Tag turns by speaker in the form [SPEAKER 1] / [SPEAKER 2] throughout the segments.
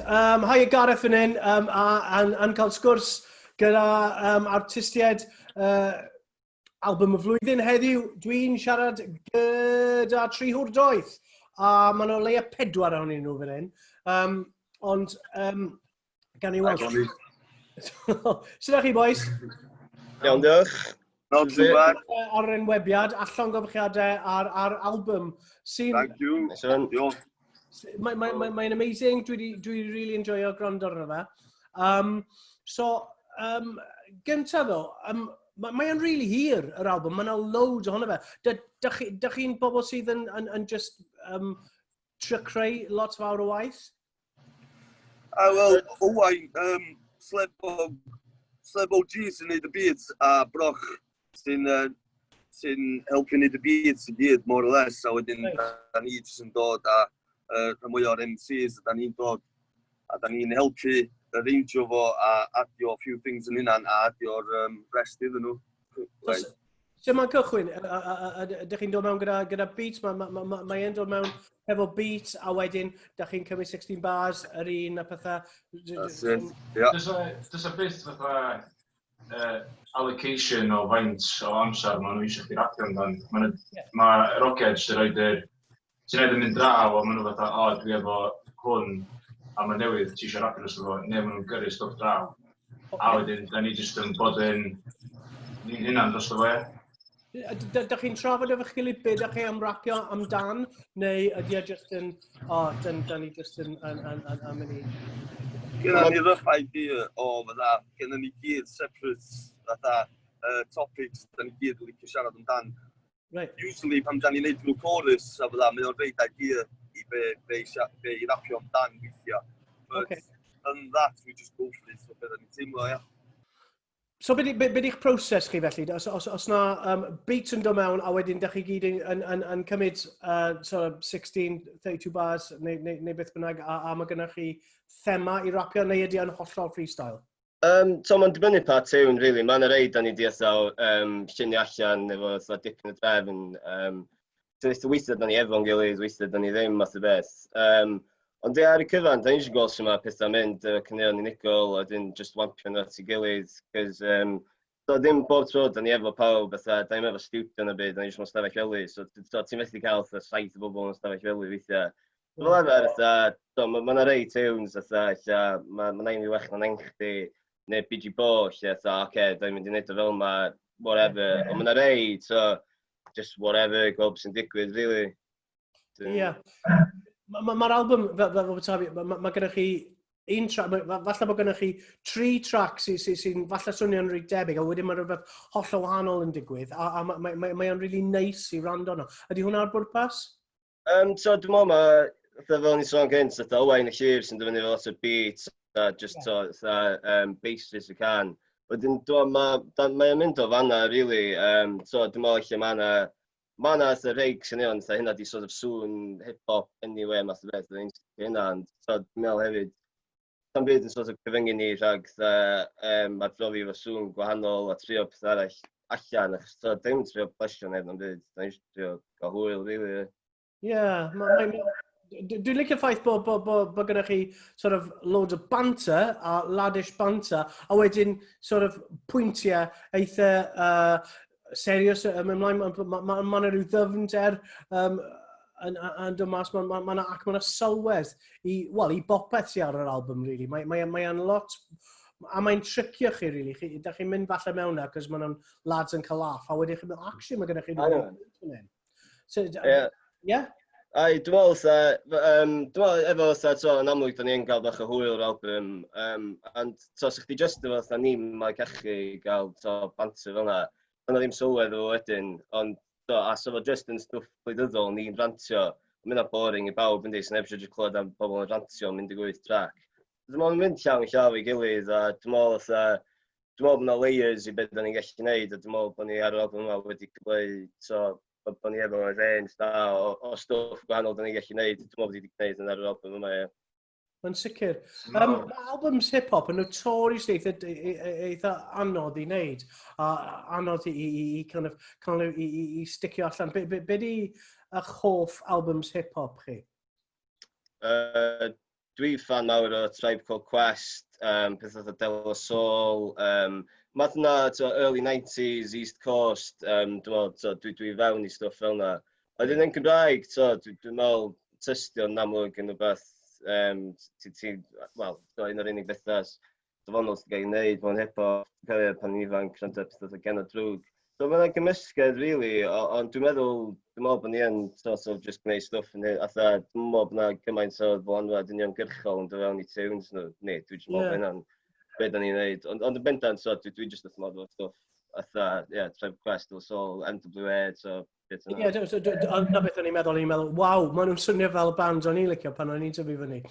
[SPEAKER 1] Hi Gareth yn hyn, a'n cael sgwrs gyda artistiaid albwm y flwyddyn heddiw. Dwi'n siarad gyda tri hwr doeth, a maen nhw leia 4 ohonyn nhw fan hyn. Ond gan i weld. Sut ydych chi, boys?
[SPEAKER 2] Iawn, diolch.
[SPEAKER 3] Not too bad.
[SPEAKER 1] Ar ein webiad, a llongyfarchiadau ar albwm.
[SPEAKER 3] Thank you. Diolch.
[SPEAKER 1] Mae'n amazing, dwi really enjoyo gwrando arno fe. Gyntaf ddo, mae'n really hir, yr albwm, mae'n loads ohono fe. Dych chi'n bobl sydd yn just trio creu lot fawr o waith?
[SPEAKER 3] Wel, Owain, slebo G sy'n neud y beats, a broch sy'n helpu neud y beats i gyd, more or less, a wedyn da ni jyst yn dod a rhan mwy o'r MCs, da ni'n dod a da ni'n helpu arrangeo fo a adio a few things yn hynna'n a adio'r rest iddyn nhw.
[SPEAKER 1] Sut mae'n cychwyn? Ydych chi'n dod mewn gyda beats? Mae'n dod mewn efo beats a wedyn ydych chi'n cymryd 16 bars yr un a pethau?
[SPEAKER 3] That's it, yeah.
[SPEAKER 4] Does a bit fatha allocation o faint o amser maen nhw eisiau chdi radio amdan. Mae Rocked sy'n rhaid yn mynd draw a maen nhw fatha, dwi efo hwn a mae newydd ti eisiau radio nes o fo, neu maen nhw'n gyrru stwff draw. A wedyn, da ni jyst yn bod yn hynna'n dros o fe.
[SPEAKER 1] Dych chi'n trafod efo'ch gilydd beth ydych chi am rapio amdan, neu ydy o jyst yn, da ni jyst yn mynd i?
[SPEAKER 3] Genna ni rough idea o fatha, genna ni gyd separate fatha topics da ni gyd yn licio siarad amdan.
[SPEAKER 1] Right.
[SPEAKER 3] Usually pan da ni'n neud drwy chorus a fydda, mae o'n reid idea i be i rapio amdan weithio. But yn that, we just go for it, so beth ni'n teimlo, ia.
[SPEAKER 1] So beth yw'ch proses chi felly? Os na beats yn dod mewn a wedyn dych chi gyd yn cymryd sort of 16, 32 bars neu beth bynnag a mae gennych chi thema i rapio neu ydy yn hollol freestyle?
[SPEAKER 2] So mae'n dibynnu pa tiwn, really. Mae'n reid da ni di eithaf llunio allan efo dipyn o drefn. Weithio da ni efo'n gilydd, weithio da ni ddim math o beth. Ond ar y cyfan, da ni eisiau gweld sy'n mae pethau mynd efo cynnion unigol a dyn just wampio nhw at ei gilydd. Cos ddim bob tro da ni efo pawb, da ni efo studio na byd, da ni eisiau mewn stafell feli. So ti'n methu cael 7 o bobl mewn stafell feli weithio. Fel efer, mae'n rei tunes, mae'n ein i wech na'n enchdi, neu BG Bo, da ni'n mynd i wneud o fel yma, whatever. Ond mae'n rei, so just whatever, gweld beth sy'n digwydd, really.
[SPEAKER 1] Ie. Mae'r album, mae gennych chi falle bod gennych chi 3 tracks sy'n falle swnio'n rhy debyg, a wedyn mae rhywbeth hollol wahanol yn digwydd, a mae'n really nice i rando nhw. Ydy hwnna'r bwrpas?
[SPEAKER 2] So dwi'n meddwl mae, fel ni'n sôn gynt, Owain y Llyr sy'n dyfynu fel lot o beats, just basis y can. Wedyn, mae'n mynd o fanna, really. So dwi'n meddwl mae yna reig sy'n ei ond, hynna di sort of sŵn hip-hop anyway, math o beth, hynna. So dwi'n meddwl hefyd, tam byd yn sort of cyfyngu ni rhag adrofi efo sŵn gwahanol a trio peth arall allan. So dim trio plesio neb na'n byd, da ni'n trio gael hwyl, really.
[SPEAKER 1] Ie, dwi'n licio ffaith bod gennych chi sort of loads o banter a laddish banter, a wedyn sort of pwyntiau eitha serious, mae'n rhyw ddyfnder yn dod mas, mae'n sylwedd i bopeth sy'n ar yr album, really. Mae'n lot, a mae'n tricio chi, really. Ydych chi'n mynd falle mewn na, cos mae'n lads yn cael laff, a wedyn chi'n mynd, actually, mae gennych chi
[SPEAKER 2] Ie? Dwi'n meddwl, efo yn amlwg, da ni'n cael bach o hwyl o'r album, ond os ydych chi just efo ni, mae'n cachu gael banter fel yna. Dyna ddim sylwedd o wedyn, ond as efo just yn stwff gwleidyddol ni'n rantio, mae'n boring i bawb yndi, sy'n eisiau just clywed am bobl yn rantio, mynd i 8 track. Dwi'n meddwl yn mynd llawn i gilydd, a dwi'n meddwl bod yna layers i beth da ni'n gallu gwneud, a dwi'n meddwl bod ni ar yr album yma wedi cyfleu, so bod ni efo range da o stwff gwahanol da ni'n gallu gwneud, dwi'n meddwl bod ni wedi gwneud yn ar yr album yma, ie.
[SPEAKER 1] Mae'n sicr. Mae albums hip-hop yn notoriously eitha anodd i wneud, a anodd i sticio allan. Be di eich hoff albums hip-hop chi?
[SPEAKER 2] Dwi'n fan mawr o Tribe Called Quest, pethau fatha Del Sol, math yna, early 90s, East Coast, dwi fewn i stwff fel yna. Wedyn yn Cymraeg, dwi'n meddwl tystio'n amlwg yn rhywbeth, wel, un o'r unig bethau dyfonol sy'n gael ei wneud mewn hip-hop, cael pan ifanc, rhan pethau gen o drwg. So mae'n gymysgedd, really, ond dwi'n meddwl bod ni yn sort of just gwneud stwff yn hyn, dwi'n meddwl bod yna gymaint o flanwad uniongyrchol yn dod fewn i tunes nhw. Ne, dwi'n meddwl bod hynna'n beth da ni'n wneud. Ond yn bendant, dwi just wrth meddwl stwff. Tribe Quest, Del Sol, NWA, beth yna.
[SPEAKER 1] Ie, na beth o'n i'n meddwl, waw, maen nhw'n swnio fel bands o'n i'n licio pan o'n i'n tyfu fyny.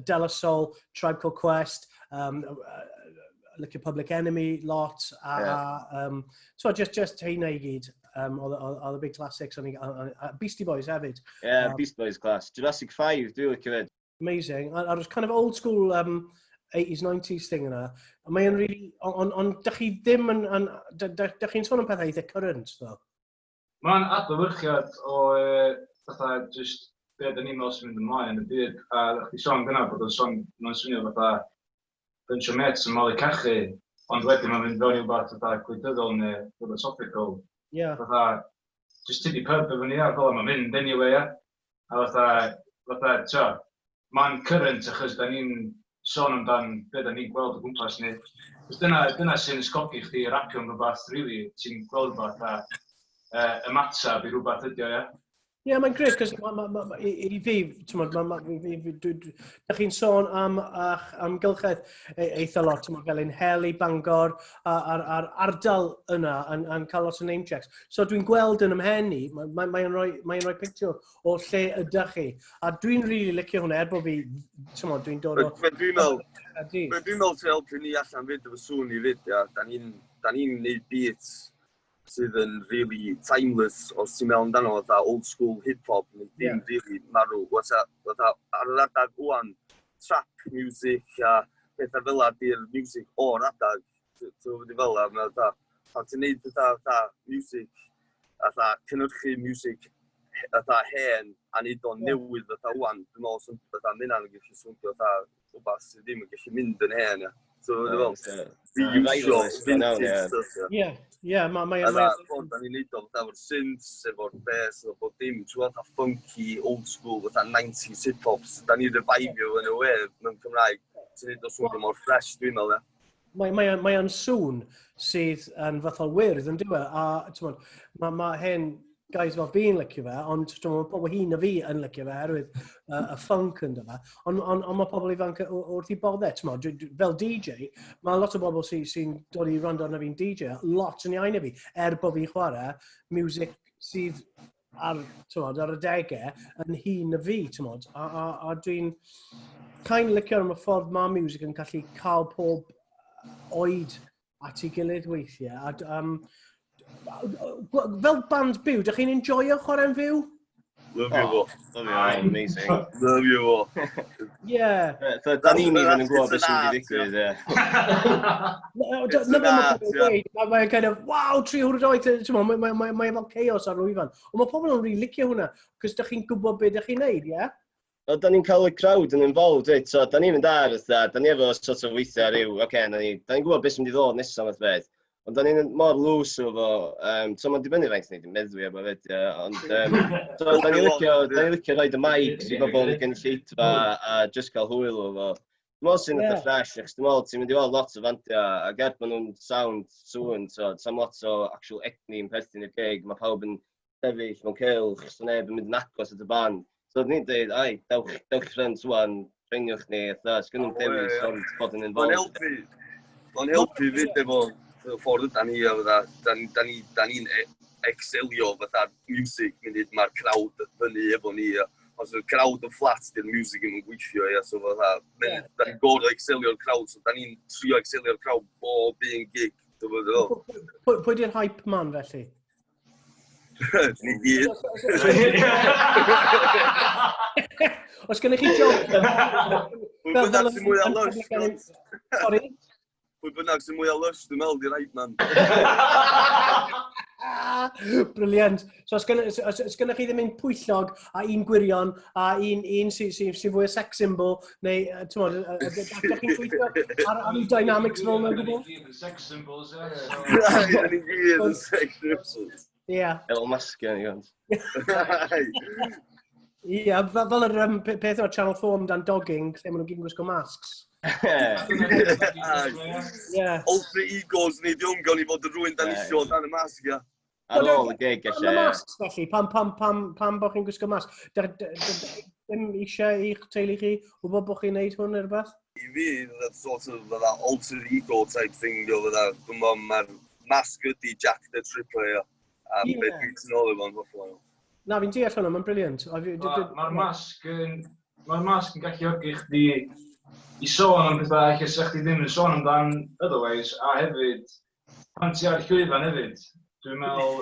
[SPEAKER 1] Del Sol, Tribe Called Quest, licio Public Enemy lot, just heina i gyd, oedd y big classics, Beastie Boys hefyd.
[SPEAKER 2] Yeah, Beastie Boys class. Jurassic 5, dwi'n licio fyd.
[SPEAKER 1] Amazing. And it was kind of old school 80s, 90s thing yna. Mae'n really, ond dych chi ddim yn, dych chi'n sôn am pethau eitha current, though?
[SPEAKER 4] Mae'n adlewyrchiad o, fatha, just, be da ni'n meddwl sy'n mynd ymlaen yn y byd, a ddech chi sôn gyna bod o'n swnio fatha, bunch o mates yn moli cachu, ond wedyn mae'n mynd fewn i wbeth fatha gwleidyddol neu philosophical. Fatha, just tydi pub efo ni ar fel mae'n mynd anyway, a fatha, mae'n current achos da ni'n sôn amdan be da ni'n gweld o gwmpas ni. Dyna sy'n ysgogi chdi rapio am rhywbeth, really, ti'n gweld rhywbeth ymatab i rhywbeth ydi o, ie?
[SPEAKER 1] Ie, mae'n gret, cos i fi, ydych chi'n sôn am amgylchedd eitha lot, fel ein heli, Bangor, a'r ardal yna yn cael lot o name checks. So dwi'n gweld yn ymhenni, mae'n rhoi picture o lle ydych chi. A dwi'n really licio hwnna, bod fi, dwi'n dod o...
[SPEAKER 3] Dwi'n meddwl te helpu ni allan fyd efo sŵn i fyd, da ni'n neud beats sydd yn really timeless os ti'n meddwl amdano fatha old school hip-hop neu dim really marw. Fatha ar yr adag wwan, trap music a pethau fel ydy'r music o'r adag. Ti'n fel yna, pan ti'n neud fatha music, fatha cynhyrchu music fatha hen a neud o'n newydd fatha wwan, dwi'n meddwl sy'n fatha mynna'n gallu swnio fatha rhywbeth sydd ddim yn gallu mynd yn hen. So, dwi'n meddwl,
[SPEAKER 1] mae'n...
[SPEAKER 3] Da ni'n neud o efo'r synths, efo'r bass, efo'r dim, ti'n fatha funky, old school, fatha 90s hip-hops. Da ni'n revivio yn y wedd mewn Cymraeg. Ti'n neud o swnio mor fresh, dwi'n meddwl,
[SPEAKER 1] Mae'n sŵn sydd yn fath o wyrdd yn diwedd, a mae hen guys fel fi'n licio fe, ond pobl hyn a fi yn licio fe, herwydd y funk yn dyma. Ond mae pobl ifanc wrth i bodde, fel DJ, mae lot o bobl sy'n dod i rando arna fi'n DJ, lot yn iawn i fi, bod fi'n chwarae music sydd ar y degau yn hyn a fi, a dwi'n kind licio am y ffordd mae music yn gallu cael pob oed at ei gilydd weithiau. Fel band byw, ydych chi'n enjoyo chwarae'n fyw?
[SPEAKER 3] Love you all.
[SPEAKER 2] Amazing.
[SPEAKER 3] Love you all.
[SPEAKER 1] Yeah.
[SPEAKER 2] Da ni'n even yn gwybod beth sy'n wedi digwydd,
[SPEAKER 1] Mae'n kind of, wow, 300 oed, mae'n fel chaos ar rwyfan. Ond mae pobl yn rili licio hwnna, cos ydych chi'n gwybod beth ydych chi'n neud, ie?
[SPEAKER 2] Da ni'n cael y crowd yn involved, so da ni'n mynd ar, da ni efo sort of weithiau rhyw, da ni'n gwybod beth sy'n mynd i ddod nesaf math beth. Ond da ni'n mor loose o fo, so mae'n dibynnu faint ni'n meddwi efo fyd, ond da ni'n licio rhaid y mics i bobl yn gynulleidfa a just cael hwyl o fo. Dwi'n meddwl sy'n eitha fresh, achos dwi'n meddwl ti'n mynd i weld lot o fantiau, a gert maen nhw'n sound sŵn, so sa'n lot o actual egni yn perthyn i'r gig, mae pawb yn sefyll mewn cylch, so neb yn mynd yn agos at y band. So ni'n dweud, dewch ffrind swan, rhingiwch ni, sgyn nhw'n dewis ond bod yn involved.
[SPEAKER 3] Mae'n helpu fyd efo ffordd da ni'n excelio fatha music, mae'r crowd fyny efo ni. Os yw'r crowd yn flat, di'r music yn gweithio, so fatha, da ni'n gorau excelio'r crowd, so da ni'n trio excelio'r crowd bob un gig.
[SPEAKER 1] Pwy di'r hype man felly?
[SPEAKER 3] Ni gyd.
[SPEAKER 1] Os gennych chi job...
[SPEAKER 3] Pwy bynnag sy'n mwy a lush. Pwy bynnag sy'n mwy a lush, dwi'n meddwl di'r hype man.
[SPEAKER 1] Brilliant. So, os gynnwch chi ddim un pwyllog a un gwirion a un sy'n fwy o sex symbol, neu, ti'n modd, ydych chi'n gweithio ar y dynamics fel yna gwbl?
[SPEAKER 4] Sex symbols, ie.
[SPEAKER 3] Yn i gyd yn sex symbols.
[SPEAKER 1] Ie.
[SPEAKER 2] Elon Musk yn i gant.
[SPEAKER 1] Ie, fel yr peth o'r Channel 4 amdan dogging, lle maen nhw'n gyd yn gwisgo masks.
[SPEAKER 3] Ultra egos ni, diw'n gael ni fod yn rwy'n dan isio dan y masg, ia.
[SPEAKER 2] Ar ôl y gig,
[SPEAKER 1] Yn y masks, felly, pam bod chi'n gwisgo masg? Ddim eisiau i'ch teulu chi wybod bod chi'n neud hwn neu rhywbeth?
[SPEAKER 3] I fi, that's sort of that alter ego type thing, mae'r masg ydi Jack the Tripper, ia. A beth dwi'n ôl i fo'n fawr.
[SPEAKER 1] Na, fi'n deall hwnna, mae'n briliant.
[SPEAKER 4] Mae'r masg yn galluogi chdi i sôn am bethau lle sa'ch chi ddim yn sôn amdan otherwise, a hefyd, pan ti ar llwyfan hefyd, dwi'n meddwl,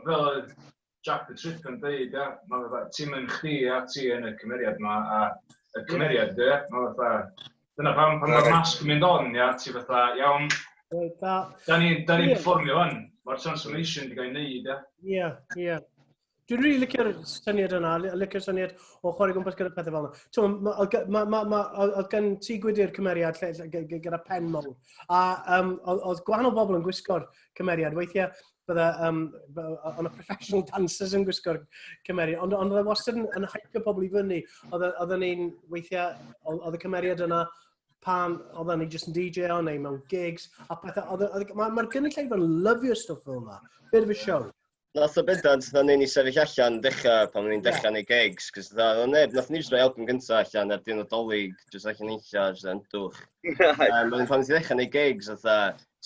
[SPEAKER 4] fel Jack the Tripper yn dweud, ti'n mynd chdi a ti yn y cymeriad yma, a y cymeriad, dyna pan mae'r masg yn mynd on, ti fatha, iawn, da ni'n performio hwn. Mae'r transformation wedi cael ei wneud,
[SPEAKER 1] Ie. Dwi'n rili licio'r syniad yna, licio'r syniad o chwarae gwmpas gyda pethau fel yna. Oedd gen ti gwydi'r cymeriad gyda pen mawr. A oedd gwahanol bobl yn gwisgo'r cymeriad. Weithiau, bydde o'n professional dancers yn gwisgo'r cymeriad. Ond oedd e wastad yn hypio pobl i fyny. Oedden ni'n weithiau, oedd y cymeriad yna pan oedden ni jyst yn DJ o neu mewn gigs a pethau. Mae'r gynulleidfa yn lyfio'r stwff fel yna. Bit of a show.
[SPEAKER 2] Nath o bendant, na ni'n sefyll allan dechrau pan ni'n dechrau neu gigs, cos nath ni jyst roi album gyntaf allan ar dyn o dolyg, jyst allan eilla, jyst endwch. Pan ni'n dechrau neu gigs,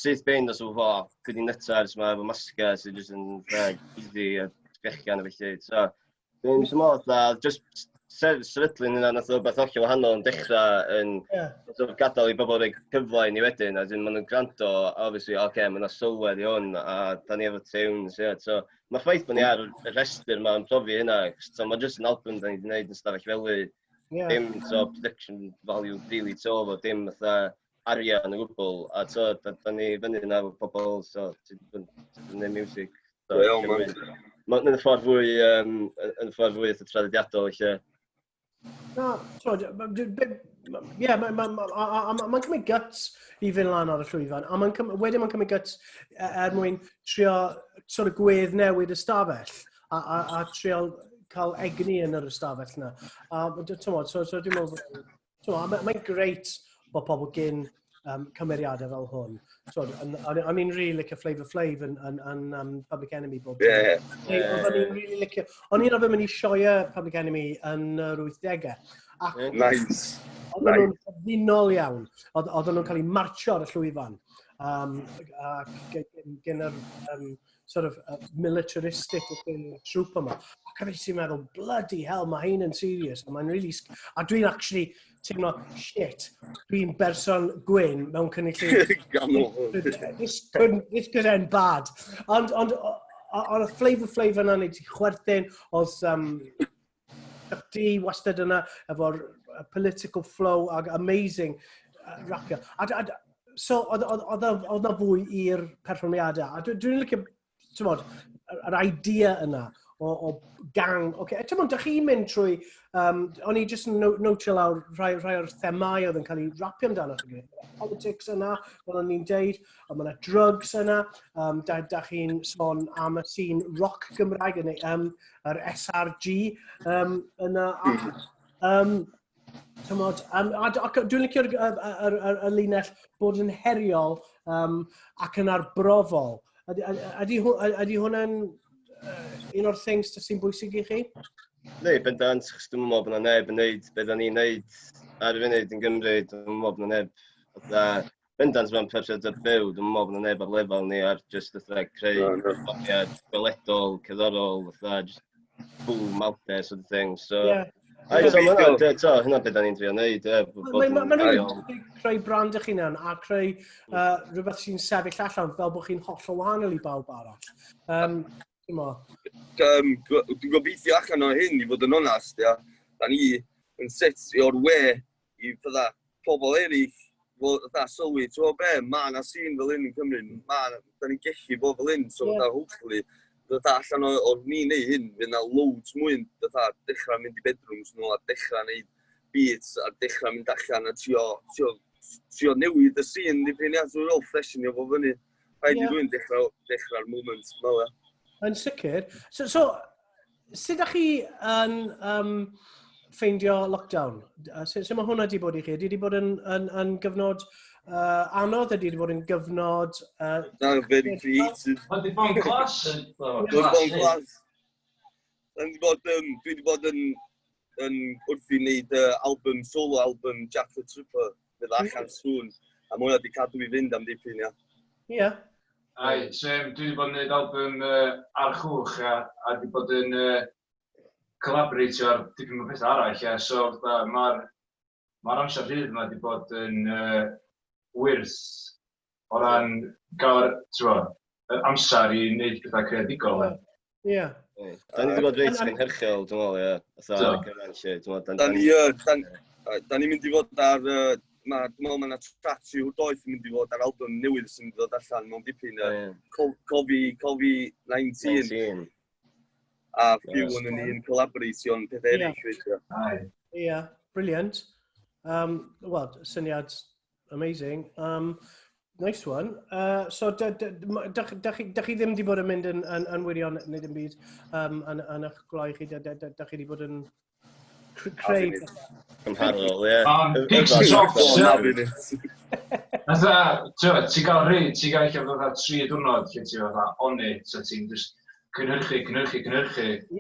[SPEAKER 2] syth bein os o fo, gwydi nytars, mae efo masga sydd jyst yn easy a sgrechian a felly. So, dwi'n meddwl, jyst sefydlu'n yna nath o beth ollio wahanol yn dechrau yn gadael i bobl roi cyfle i ni wedyn, a dyn maen nhw'n gwrando, obviously, mae yna sylwedd i hwn, a da ni efo tunes, so mae ffaith bod ni ar y rhestr yma'n profi hynna, so mae jyst yn album da ni wedi gwneud yn stafell wely, dim production value really to, dim arian o gwbl, a da ni fyny yna efo pobl, so ti'n gwneud music. Mae'n y ffordd fwy traddodiadol, lle. Mae'n cymryd guts i fynd lan ar y llwyfan, a wedyn mae'n cymryd guts mwyn trio gwedd newid y stafell a trio cael egni yn yr ystafell yna. Dwi'n meddwl, mae'n greit bod pobl gyn cymeriadau fel hwn. O'n i'n rili licio Flavor Flav yn Public Enemy bob tro. O'n i'n ofyn mynd i sioio Public Enemy yn yr 80au.
[SPEAKER 3] Nice.
[SPEAKER 1] Oedden nhw'n ddynol iawn. Oedden nhw'n cael ei marcho ar y llwyfan. Gen yr militaristic trwp yma. Ac oedd eisiau meddwl, bloody hell, mae hyn yn serious. A dwi'n actually teimlo, shit, dwi'n berson gwyn mewn cynulleidfa. This could end bad. Ond y Flavor yna wneud i chwerthin, oedd di wastad yna efo'r political flow ag amazing rapio. So, oedd yna fwy i'r perfformiadau. A dwi'n licio, yr idea yna o gang. Ti'n mwyn, dych chi'n mynd trwy, o'n i jyst yn notio lawr rhai o'r themau oedd yn cael ei rapio amdano. Politics yna, fel o'n i'n deud, ond mae yna drugs yna, da chi'n sôn am y scene rock Cymraeg, yr SRG yna. Dwi'n licio'r linell bod yn heriol ac yn arbrofol. Ydy hwnna'n un o'r things sy'n bwysig i chi?
[SPEAKER 2] Ne, bendant, chos dwi'n meddwl bod yna neb yn neud beth ni'n neud ar y funud yn Gymru, dwi'n meddwl bod yna neb. Bendant mewn perswad byw, dwi'n meddwl bod yna neb ar lefel ni ar just creu perfformiad gweledol, cerddorol, just boom out there sort of thing. So, hynna beth ni'n trio neud.
[SPEAKER 1] Mae'n rhaid creu brand eich hunan a creu rhywbeth sy'n sefyll allan fel bod chi'n hollol wahanol i bawb arall.
[SPEAKER 3] Dwi'n gobeithio allan o hyn i fod yn onast, da ni yn setio'r we i fydda pobl eraill fatha sylwi, ti'n be, mae yna scene fel hyn yn Cymru, da ni'n gellu bod fel hyn, so fatha hopefully, fatha allan o'r ni neu hyn, fydd yna loads mwy, fatha dechrau mynd i bedrooms nhw, a dechrau neud beats, a dechrau mynd allan, a trio newid y scene, dipyn ia, so real freshenio fo fyny. Rhaid i rwy'n dechrau'r moment, fel e.
[SPEAKER 1] Yn sicr. So, sut ydych chi yn ffeindio lockdown? Sut mae hwnna wedi bod i chi? Ydy wedi bod yn gyfnod anodd? Ydy wedi bod yn gyfnod...
[SPEAKER 3] Na, very creative.
[SPEAKER 4] Mae wedi bod yn glas.
[SPEAKER 3] Dwi wedi bod yn wrthi wneud solo album Jack the Tripper, fydd allan sŵn, a mwy wedi cadw i fynd am dipyn, ia.
[SPEAKER 1] Ie.
[SPEAKER 4] Dwi wedi bod yn gwneud album ar chwch a wedi bod yn collaboratio ar dipyn o bethau arall, so mae'r amser rhydd yma wedi bod yn wyrth o ran gael amser i wneud pethau creadigol.
[SPEAKER 1] Ie.
[SPEAKER 2] Da ni wedi bod reit gynhyrchiol, dwi'n meddwl,
[SPEAKER 3] Da ni'n mynd i fod ar... Dwi'n meddwl mae yna track yw Doeth yn mynd i fod ar album newydd sy'n mynd i ddod allan mewn dipyn Covid-19 a few yn un collaboration pethau eraill.
[SPEAKER 1] Ie, brilliant. Wel, syniad amazing. Nice one. So, da chi ddim wedi bod yn mynd yn wirion neu ddim byd yn eich gwlau chi? Da chi wedi bod yn creu?
[SPEAKER 2] Cymharol, ie.
[SPEAKER 4] Pigs and Troughs, ti'n gael rhaid, ti'n gael eich fatha 3 diwrnod lle ti'n fatha onni, so ti'n just cynhyrchu.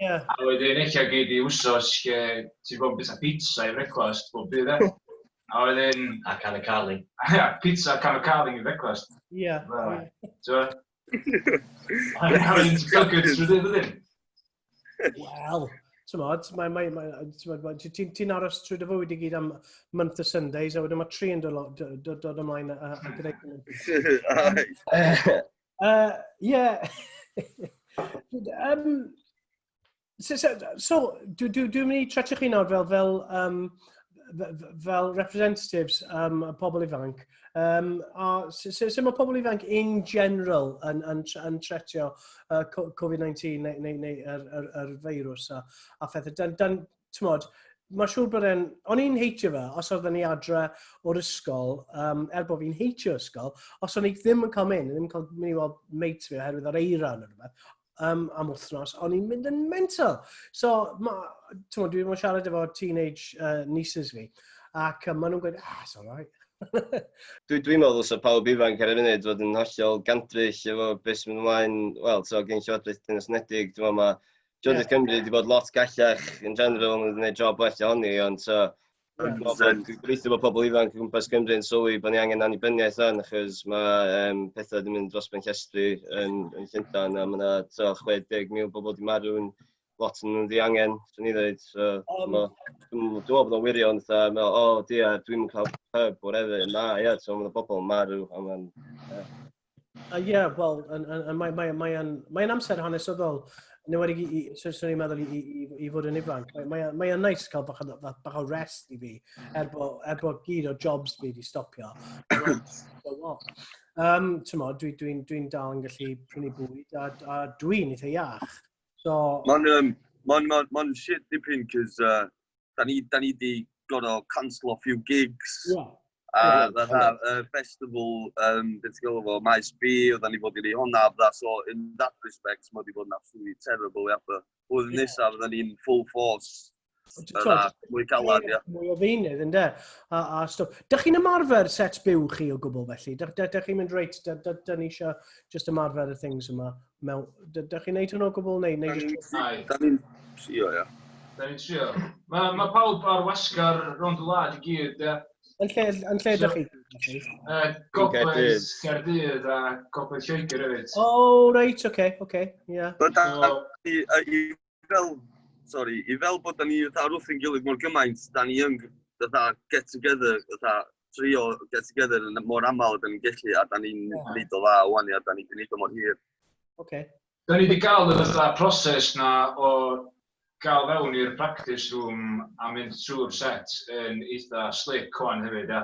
[SPEAKER 4] A wedyn eich gyd i wsos lle ti'n bod yn beth pizza i brecwast, bob bydd e. A wedyn...
[SPEAKER 5] A canacali.
[SPEAKER 4] Pizza a canacali i brecwast.
[SPEAKER 1] Ie.
[SPEAKER 4] So... Mae'n hawdd i'n ffilgyd trwy ddyn.
[SPEAKER 1] Wel, ti'n aros trwy dy fywyd i gyd am month of Sundays, a wedyn mae 3 yn dod ymlaen a gyda'i. Ie. So, dwi'n mynd i tratio chi nawr fel representatives pobl ifanc. Sut mae pobl ifanc in general yn tretio Covid-19 neu yr feirws a phethau. Mae'n siŵr bod o'n i'n heitio fe, os oedden ni adre o'r ysgol, bod fi'n heitio ysgol, os o'n i ddim yn cael mynd, ddim yn cael mynd i weld mates fi oherwydd yr eira yn rhywbeth, am wythnos, o'n i'n mynd yn mental. So, dwi'n mynd siarad efo teenage nieces fi, ac maen nhw'n gweud, it's all right.
[SPEAKER 2] Dwi'n meddwl so pawb ifanc ar y funud fod yn hollol gandryll efo beth sy'n mynd ymlaen, wel, so gen Llywodraeth Dinas Unedig, dwi'n meddwl mae Llywodraeth Cymru wedi bod lot gallach yn general yn gwneud job well ohoni, ond so dwi'n gobeithio bod pobl ifanc o gwmpas Cymru yn sylwi bod ni angen annibyniaeth o'n, achos mae pethau wedi mynd dros ben llestri yn Llundain, a mae yna 60,000 bobl wedi marw, lot yn nhw'n ddiangen, swn i ddweud. Dwi'n meddwl bod o'n wirion, dwi'n cael pub, whatever. Na, so mae yna bobl yn marw.
[SPEAKER 1] Ie, wel, mae'n amser hanesyddol. Newedig, swn i'n meddwl i fod yn ifanc. Mae'n neis cael bach o rest i fi, bod gyd o jobs fi wedi stopio. Dwi'n dal yn gallu prynu bwyd, a dwi'n eitha iach.
[SPEAKER 3] Mae'n shit dipyn, cos da ni di gorau cancel a few gigs. Festival, beth ti'n gwybod fo, Maes B, da ni fod i ni honna, so in that respect, mae di bod yn absolutely terrible, Oedd nesaf, da ni'n full force, mwy calad,
[SPEAKER 1] Mwy o feinydd, ynddo? Dych chi'n ymarfer set byw chi o gwbl felly? Dych chi'n mynd reit, da ni eisiau just ymarfer y things yma? Dych chi'n neud hwn o gwbl neu?
[SPEAKER 3] Da ni'n trio,
[SPEAKER 4] Da ni'n trio. Mae pawb ar wasgar rond y wlad i gyd,
[SPEAKER 1] Yn lle dych chi?
[SPEAKER 4] Gogledd Caerdydd a Gogledd Lloegr hefyd.
[SPEAKER 1] Oh, reit, oce, ie.
[SPEAKER 3] I fel bod da ni wrth yn gilydd mor gymaint, da ni yn get together, trio get together yn mor aml da ni'n gallu, a da ni'n neud o dda wan, a da ni'n neud o mor hir.
[SPEAKER 1] Oce.
[SPEAKER 4] Da ni wedi cael y proses na o gael fewn i'r practice room a mynd trwy'r set yn eitha slick o'n hefyd, ia.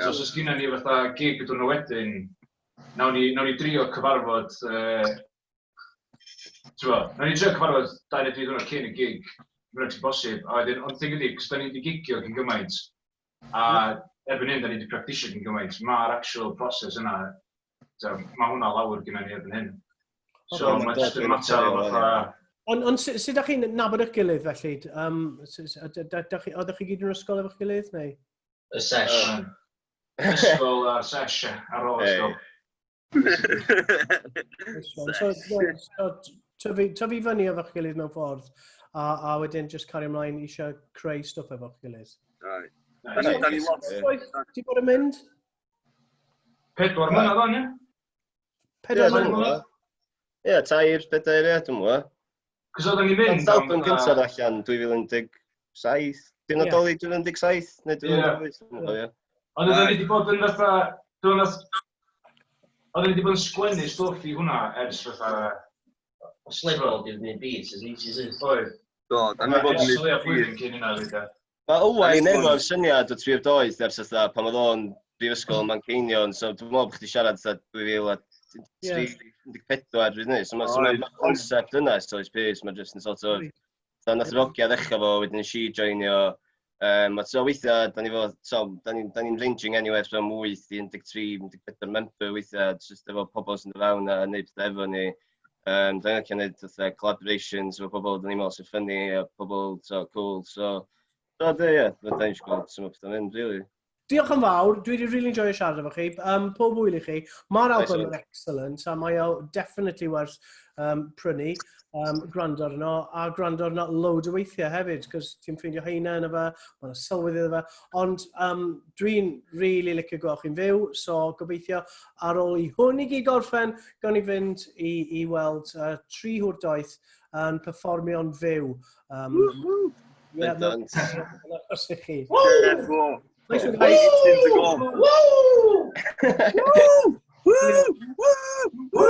[SPEAKER 4] So os gynna ni fatha gig y diwrnod wedyn, nawn ni drio cyfarfod, nawn ni drio cyfarfod 2 neu 3 diwrnod cyn y gig, fydd ti'n bosib, a wedyn, ond thing ydi, cos da ni wedi gigio cyn gymaint, a erbyn hyn da ni wedi practisio cyn gymaint, mae'r actual process yna, mae hwnna lawr gyda ni erbyn hyn. So mae jyst yn mater o fatha...
[SPEAKER 1] Ond sut ydych chi'n nabod eich gilydd felly? Oeddech chi gyd yn ysgol efo'ch gilydd, neu?
[SPEAKER 5] Y sesh.
[SPEAKER 4] Ysgol a sesh ar ôl ysgol.
[SPEAKER 1] So tyfu fyny efo'ch gilydd mewn ffordd, a wedyn just cario ymlaen eisiau creu stwff efo'ch gilydd.
[SPEAKER 3] Da ni lot.
[SPEAKER 1] Ti bod yn mynd?
[SPEAKER 4] 4 mlynedd o'n, ie?
[SPEAKER 1] 4 mlynedd?
[SPEAKER 2] Ie, 3, 4, dwi'n mwyn.
[SPEAKER 4] Cos oedden ni'n mynd...
[SPEAKER 2] Ond albwm gyntaf allan 2017. Dwi'n adoli 2017, neu 2018.
[SPEAKER 4] Ond oedden ni wedi bod yn fatha... Oedden ni wedi bod yn sgwennu stwff i hwnna ers fatha...
[SPEAKER 5] Slebol di'r neu beats, as each as is.
[SPEAKER 4] Oedd.
[SPEAKER 3] Do, da ni bod yn
[SPEAKER 4] neud flwyddyn cyn hynna, dwi'n.
[SPEAKER 2] Mae Owain efo'r syniad o 3 Doeth ers fatha pan oedd o'n brifysgol Manceinion, so dwi'n meddwl bod chdi siarad 2013-14, rydyn ni. So mae'r concept yna, Stoes Pearce, mae jyst yn sort of... Da nath rogia ddechrau fo, wedyn si joinio. So weithiau, da ni'n ranging anywhere from 8 i 13, 14 member weithiau, jyst efo pobl sy'n dod fewn a neud pethau efo ni. Da ni'n cael neud collaborations efo pobl, da ni'n meddwl sy'n ffynnu, a pobl cool, so... Da ni'n gweld sy'n pethau'n mynd, really.
[SPEAKER 1] Diolch yn fawr, dwi wedi really enjoy siarad efo chi. Pob wyl i chi. Mae'r album yn excellent, a mae o definitely werth prynu, gwrando arno, a gwrando arno loads o weithiau hefyd, cos ti'n ffeindio heina yn efo, mae'n sylwydd iddo fe. Ond dwi'n really licio gweld chi'n fyw, so gobeithio ar ôl i hwn i gyd gorffen, gawn ni fynd i weld 3 Doeth yn perfformio'n fyw. Ie, achos i chi. Nice one, guys.
[SPEAKER 3] Woo! Woo! Woo! Woo! Woo!